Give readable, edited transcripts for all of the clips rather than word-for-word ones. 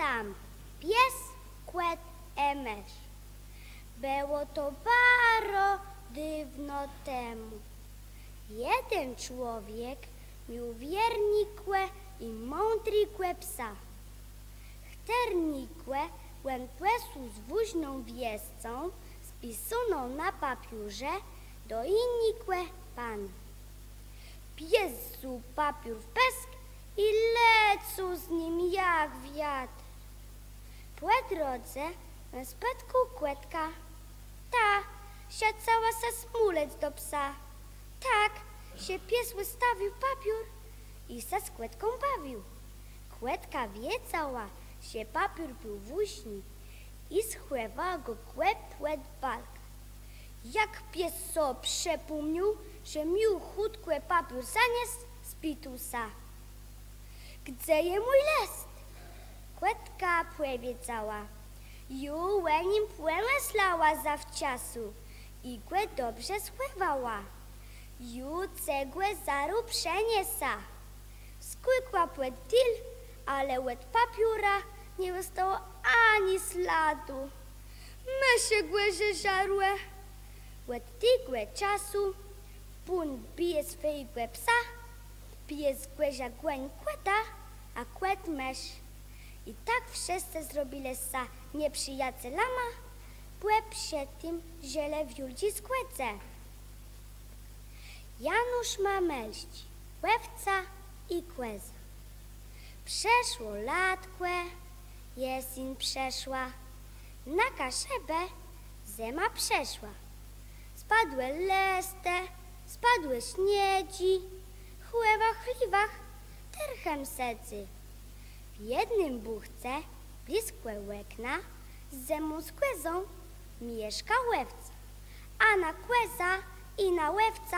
sam pies, kłet e mysz. Było to baro dywno temu. Jeden człowiek miał wiernikłe i mądrikłe psa. Chternikłe łen płesu z wuźną wiescą spisuną na papiurze do innikłe pan. Pies zsuł papiur w pesk i lecu z nim jak wiatr. Po drodze spędku kłetka, ta się cała sa smulec do psa. Tak się pies wystawił papiur i sa z kłetką bawił. Kłetka wiecała się papiur był wuźni i schłewała go kłepłet balka. Jak pies so przepomnił, że mił chudkłe papiur zanies z pitusa. Gdzie je mój list? Kłetka płewiecała. Ju nim płemyslała zawczasu i kłe dobrze schłewała. Ju cegłę zaru przeniesa. Skłykła płet dil, ale łet papiura nie wystało ani śladu. Mysie głeże żarłe. Łet tygłe czasu, pun bije swojego psa, pies głezia głeń kłeta, a kłet mysz. I tak wszyscy zrobili sa nieprzyjacielama, płep się tym ziele w julci skłece. Janusz ma męści, łewca i kłeza. Przeszło latkłe, jesień przeszła, na kaszebę zima przeszła. Spadły leste, spadły śniedzi, chłewa chliwach terchem secy. W jednym buchce, bliskłe łekna, z zemą z kłezą mieszka łewca. A na kłeza i na łewca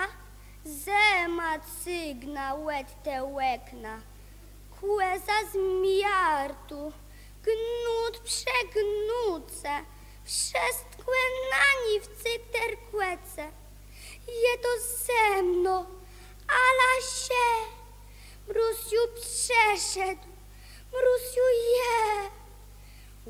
zema cygna łet te łekna. Kłeza z miartu, gnut przegnuce, wszystkie na ni w cykter kłece. Je to ze mną, ala się, Mróz ju przeszedł, mróz ju je.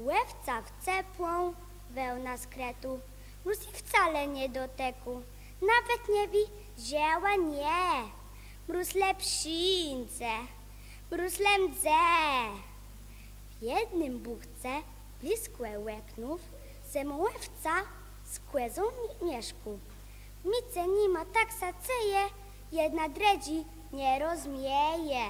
Łewca w cepłą, wełna z kretu, mróz i wcale nie dotekł, nawet nie widziała nie. Mróz lepszynce, mróz lemdze. W jednym buchce bliskłe łeknów, zem łewca z kłezą mieszku. Mice nima tak saceje, jedna dredzi nie rozmieje.